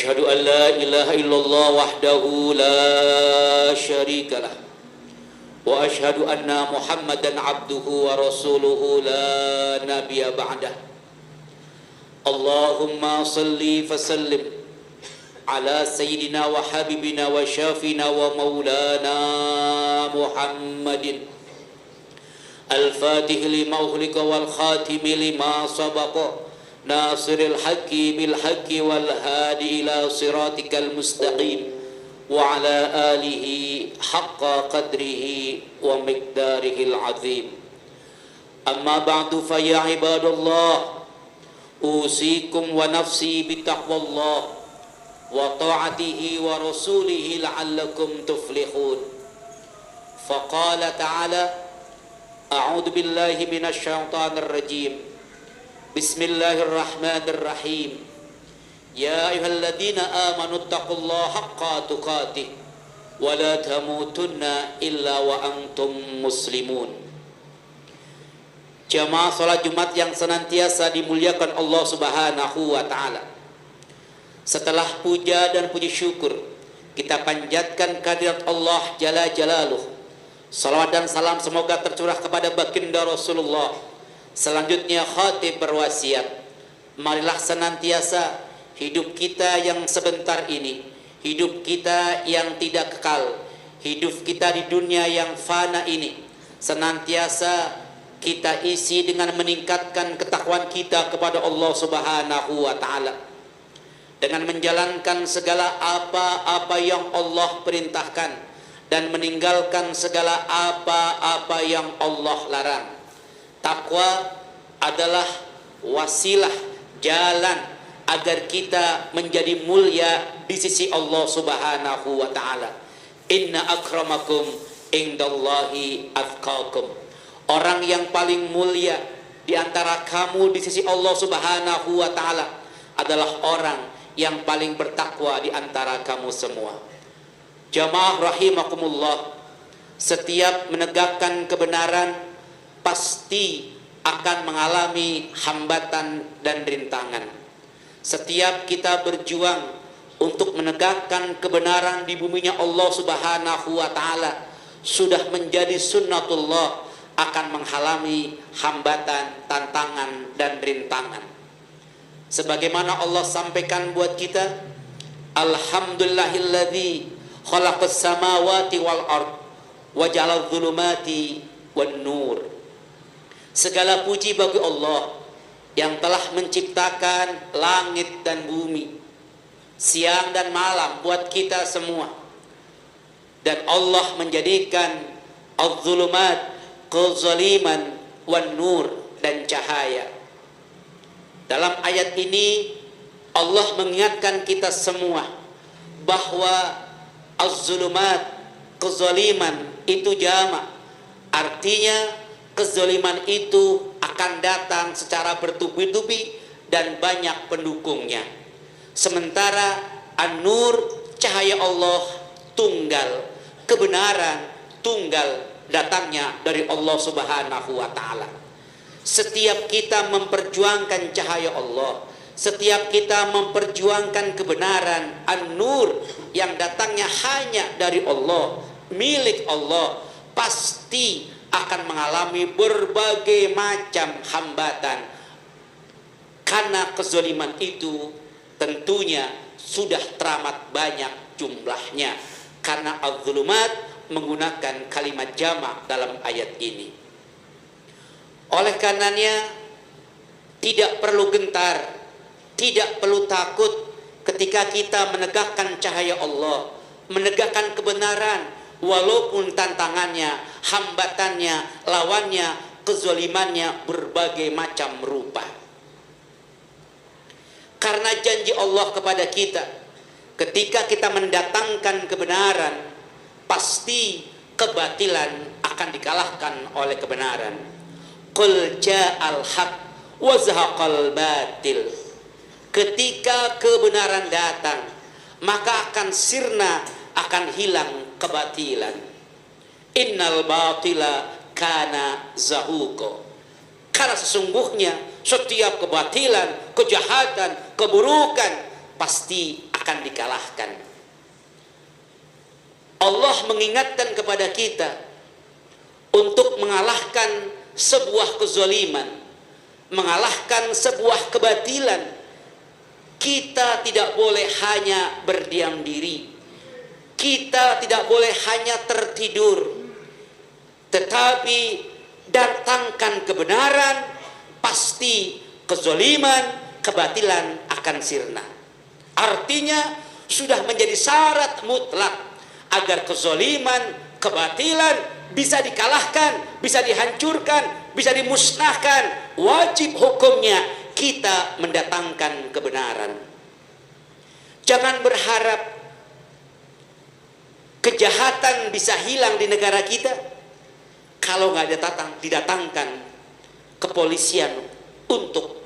أشهد أن لا إله إلا الله وحده لا شريك له وأشهد أن محمدا عبده ورسوله لا نبي بعده اللهم صل وسلم على سيدنا وحبيبنا وشافنا ومولانا محمد الفاتح لما أغلق والخاتم لما سبق ناصر الحق بالحق والهادي إلى صراطك المستقيم وعلى آله حق قدره ومقداره العظيم أما بعد فيا عباد الله أوصيكم ونفسي بتقوى الله وطاعته ورسوله لعلكم تفلحون فقال تعالى أعوذ بالله من الشيطان الرجيم بسم الله الرحمن الرحيم يا أيها الذين آمنوا اتقوا الله حق تقاته ولا تموتن إلا وأنتم مسلمون. Jamaah salat Jumat yang senantiasa dimuliakan Allah Subhanahu wa taala. Setelah puja dan puji syukur, kita panjatkan kehadirat Allah Jalla Jalaluh. Salawat dan salam semoga tercurah kepada baginda Rasulullah. Selanjutnya khatib berwasiat, marilah senantiasa hidup kita yang sebentar ini, hidup kita yang tidak kekal, hidup kita di dunia yang fana ini, senantiasa kita isi dengan meningkatkan ketakwaan kita kepada Allah Subhanahu wa taala, dengan menjalankan segala apa-apa yang Allah perintahkan dan meninggalkan segala apa-apa yang Allah larang. Takwa adalah wasilah jalan agar kita menjadi mulia di sisi Allah Subhanahu wa taala. Inna akramakum indallahi atqakum. Orang yang paling mulia di antara kamu di sisi Allah Subhanahu wa taala adalah orang yang paling bertakwa di antara kamu semua. Jamaah rahimakumullah, setiap menegakkan kebenaran pasti akan mengalami hambatan dan rintangan. Setiap kita berjuang untuk menegakkan kebenaran di buminya Allah Subhanahu wa taala sudah menjadi sunnatullah, akan mengalami hambatan, tantangan dan rintangan. Sebagaimana Allah sampaikan buat kita, alhamdulillahilladzi khalaqas samawati wal ard wa ja'alal dhulumati wan nur. Segala puji bagi Allah yang telah menciptakan langit dan bumi, siang dan malam buat kita semua. Dan Allah menjadikan az-zulumat, kezaliman, wan nur, dan cahaya. Dalam ayat ini Allah mengingatkan kita semua bahwa az-zulumat, kezaliman itu jamak. Artinya kezaliman itu akan datang secara bertubi-tubi dan banyak pendukungnya. Sementara an-nur, cahaya Allah tunggal, kebenaran tunggal, datangnya dari Allah Subhanahu wa taala. Setiap kita memperjuangkan cahaya Allah, setiap kita memperjuangkan kebenaran an-nur yang datangnya hanya dari Allah, milik Allah, pasti akan mengalami berbagai macam hambatan. Karena kezaliman itu tentunya sudah teramat banyak jumlahnya. Karena az-zulumat menggunakan kalimat jamak dalam ayat ini. Oleh karenanya tidak perlu gentar, tidak perlu takut ketika kita menegakkan cahaya Allah, menegakkan kebenaran. Walaupun tantangannya, hambatannya, lawannya, kezalimannya berbagai macam rupa. Karena janji Allah kepada kita, ketika kita mendatangkan kebenaran, pasti kebatilan akan dikalahkan oleh kebenaran. Qul ja'al haq wa zahaqal batil. Ketika kebenaran datang, maka akan sirna, akan hilang kebatilan. Innal batila kana zahuqa. Karena sesungguhnya setiap kebatilan, kejahatan, keburukan pasti akan dikalahkan. Allah mengingatkan kepada kita untuk mengalahkan sebuah kezaliman, mengalahkan sebuah kebatilan. Kita tidak boleh hanya berdiam diri, kita tidak boleh hanya tertidur, tetapi datangkan kebenaran, pasti kezaliman, kebatilan akan sirna. Artinya sudah menjadi syarat mutlak agar kezaliman, kebatilan bisa dikalahkan, bisa dihancurkan, bisa dimusnahkan. Wajib hukumnya kita mendatangkan kebenaran. Jangan berharap kejahatan bisa hilang di negara kita kalau nggak didatangkan kepolisian untuk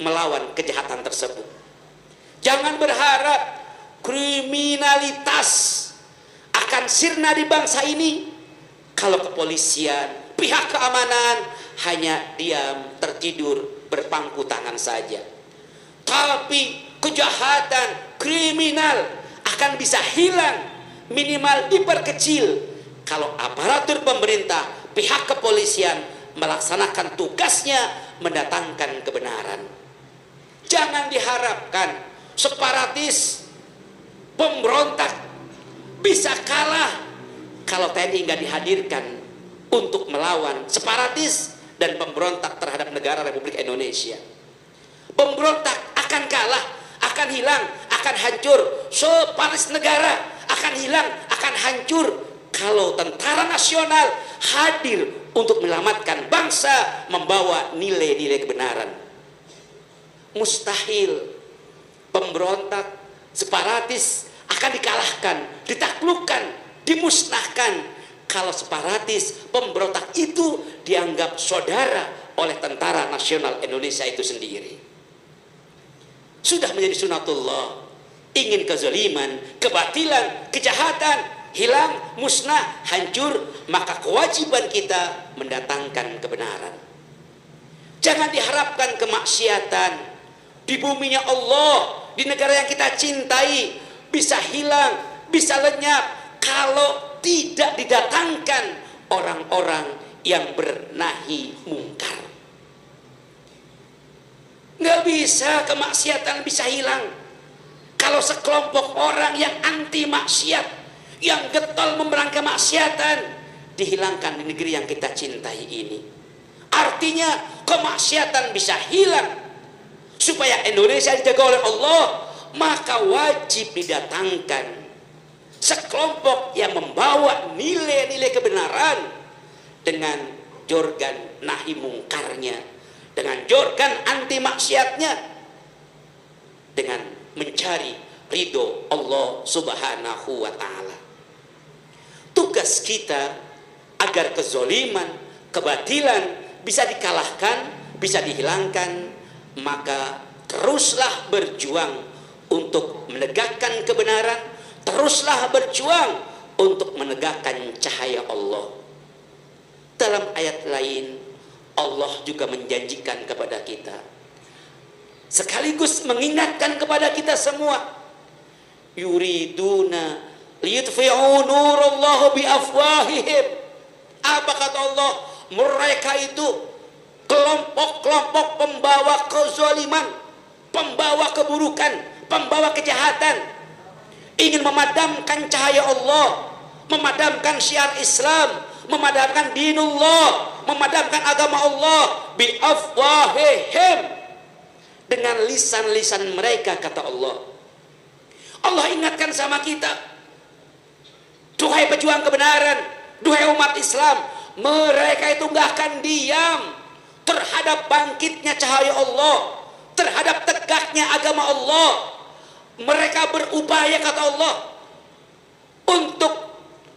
melawan kejahatan tersebut. Jangan berharap kriminalitas akan sirna di bangsa ini kalau kepolisian, pihak keamanan hanya diam, tertidur, berpangku tangan saja. Tapi kejahatan, kriminal akan bisa hilang, minimal diperkecil kalau aparatur pemerintah, pihak kepolisian melaksanakan tugasnya mendatangkan kebenaran. Jangan diharapkan separatis, pemberontak bisa kalah kalau TNI nggak dihadirkan untuk melawan separatis dan pemberontak terhadap negara Republik Indonesia. Pemberontak akan kalah, akan hilang, akan hancur. Separatis negara akan hilang, akan hancur kalau tentara nasional hadir untuk menyelamatkan bangsa, membawa nilai-nilai kebenaran. Mustahil pemberontak, separatis akan dikalahkan, ditaklukkan, dimusnahkan kalau separatis, pemberontak itu dianggap saudara oleh tentara nasional Indonesia itu sendiri. Sudah menjadi sunatullah, ingin kezaliman, kebatilan, kejahatan hilang, musnah, hancur, maka kewajiban kita mendatangkan kebenaran. Jangan diharapkan kemaksiatan di buminya Allah, di negara yang kita cintai bisa hilang, bisa lenyap kalau tidak didatangkan orang-orang yang bernahi mungkar. Nggak bisa kemaksiatan bisa hilang kalau sekelompok orang yang anti maksiat, yang getol memerangi kemaksiatan dihilangkan di negeri yang kita cintai ini. Artinya kemaksiatan bisa hilang. Supaya Indonesia dijaga oleh Allah, maka wajib didatangkan sekelompok yang membawa nilai-nilai kebenaran dengan jorgan nahi mungkarnya, dengan jorgan anti maksiatnya, dengan mencari ridho Allah Subhanahu wa ta'ala. Tugas kita agar kezoliman, kebatilan bisa dikalahkan, bisa dihilangkan, maka teruslah berjuang untuk menegakkan kebenaran, teruslah berjuang untuk menegakkan cahaya Allah. Dalam ayat lain Allah juga menjanjikan kepada kita, sekaligus mengingatkan kepada kita semua, yuriduna liyutfi'u nurallahu biafwahihim. Apa kata Allah? Mereka itu kelompok-kelompok pembawa kezaliman, pembawa keburukan, pembawa kejahatan, ingin memadamkan cahaya Allah, memadamkan syiar Islam, memadamkan dinullah, memadamkan agama Allah biafwahihim, dengan lisan-lisan mereka, kata Allah. Allah ingatkan sama kita, duhai pejuang kebenaran, duhai umat Islam, mereka itu gak akan diam terhadap bangkitnya cahaya Allah, terhadap tegaknya agama Allah. Mereka berupaya, kata Allah, untuk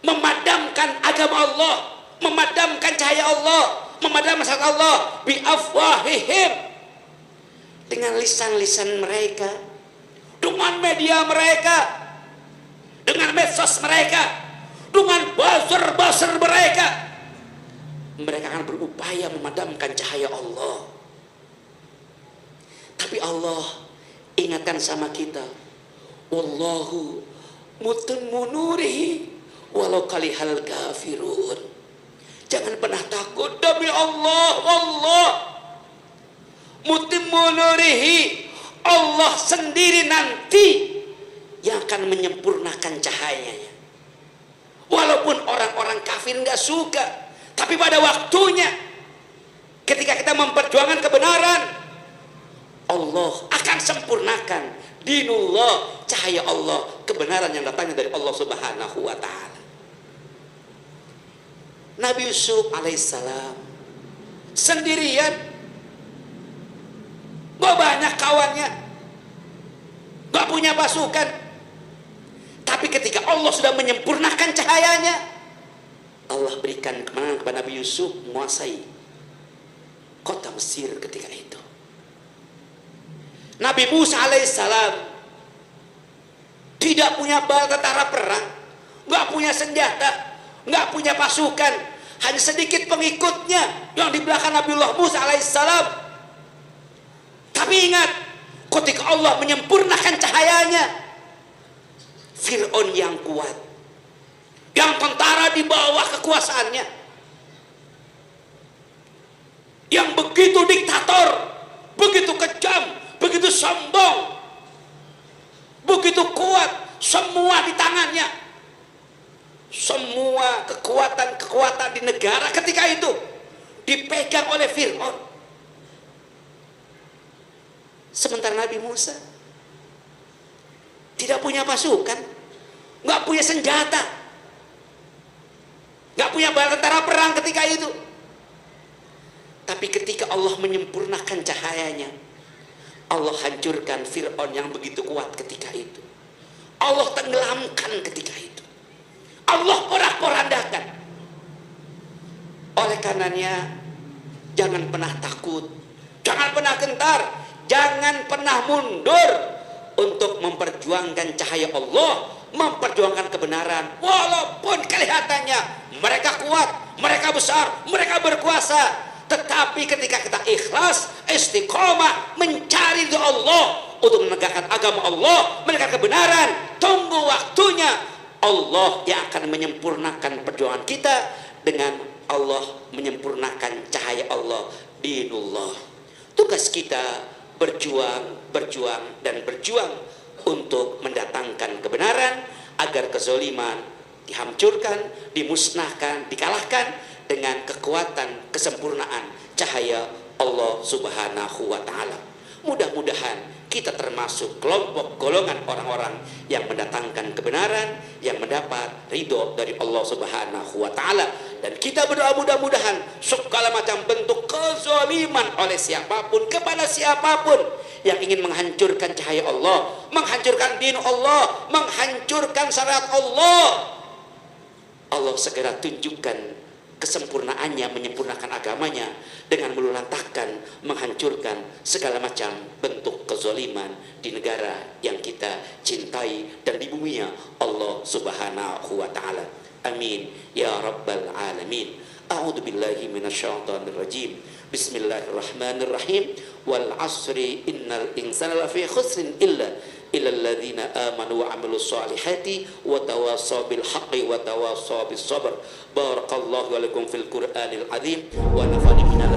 memadamkan agama Allah, memadamkan cahaya Allah, memadamkan syariat Allah biafwahihim, dengan lisan-lisan mereka, dengan media mereka, dengan medsos mereka, dengan buzzer-buzzer mereka. Mereka akan berupaya memadamkan cahaya Allah. Tapi Allah ingatkan sama kita, wallahu mutimmu nurihi walau kalihal kafirun. Jangan pernah takut, demi Allah, Allah mutimmu nurihi, Allah sendiri nanti yang akan menyempurnakan cahayanya. Walaupun orang-orang kafir nggak suka, tapi pada waktunya ketika kita memperjuangkan kebenaran, Allah akan sempurnakan dinullah, cahaya Allah, kebenaran yang datangnya dari Allah Subhanahu wa ta'ala. Nabi Yusuf alaihissalam sendirian, gak banyak kawannya, gak punya pasukan, tapi ketika Allah sudah menyempurnakan cahayanya, Allah berikan kemenangan kepada Nabi Yusuf menguasai kota Mesir ketika itu. Nabi Musa alaihissalam tidak punya bala tentara perang, gak punya senjata, nggak punya pasukan, hanya sedikit pengikutnya yang di belakang Nabiullah Musa alaihissalam. Tapi ingat, ketika Allah menyempurnakan cahayanya, Fir'aun yang kuat, yang tentara di bawah kekuasaannya, yang begitu diktator, begitu kejam, begitu sombong, begitu kuat, semua di tangannya. Semua kekuatan-kekuatan di negara ketika itu dipegang oleh Fir'aun. Sementara Nabi Musa tidak punya pasukan, nggak punya senjata, nggak punya bala tentara perang ketika itu. Tapi ketika Allah menyempurnakan cahayanya, Allah hancurkan Fir'aun yang begitu kuat ketika itu. Allah tenggelamkan ketika itu. Allah porak-porandakan. Oleh karenanya, jangan pernah takut, jangan pernah gentar, jangan pernah mundur untuk memperjuangkan cahaya Allah, memperjuangkan kebenaran. Walaupun kelihatannya mereka kuat, mereka besar, mereka berkuasa, tetapi ketika kita ikhlas, istiqomah, mencari ridho Allah untuk menegakkan agama Allah, menegakkan kebenaran, tunggu waktunya. Allah yang akan menyempurnakan perjuangan kita dengan Allah menyempurnakan cahaya Allah, dinullah. Tugas kita berjuang dan berjuang untuk mendatangkan kebenaran agar kezaliman dihancurkan, dimusnahkan, dikalahkan dengan kekuatan kesempurnaan cahaya Allah Subhanahu wa ta'ala. Mudah-mudahan kita termasuk kelompok golongan orang-orang yang mendatangkan kebenaran, yang mendapat ridho dari Allah Subhanahu wa ta'ala. Dan kita berdoa mudah-mudahan segala macam bentuk kezaliman oleh siapapun kepada siapapun yang ingin menghancurkan cahaya Allah, menghancurkan din Allah, menghancurkan syariat Allah, Allah segera tunjukkan kesempurnaannya, menyempurnakan agamanya dengan meluluhlantahkan, menghancurkan segala macam bentuk kezaliman di negara yang kita cintai dan di buminya Allah Subhanahu wa ta'ala. Amin ya rabbal alamin. A'udzu billahi minasyaitonir rajim. Bismillahirrahmanirrahim. Wal 'asri innal insana lafi khusrin illa alladzina amanu wa 'amilus solihati wa tawassaw bil haqqi wa tawassaw bis sabr. Barakallahu alaikum fil Qur'anil azim wa nafa'ani minal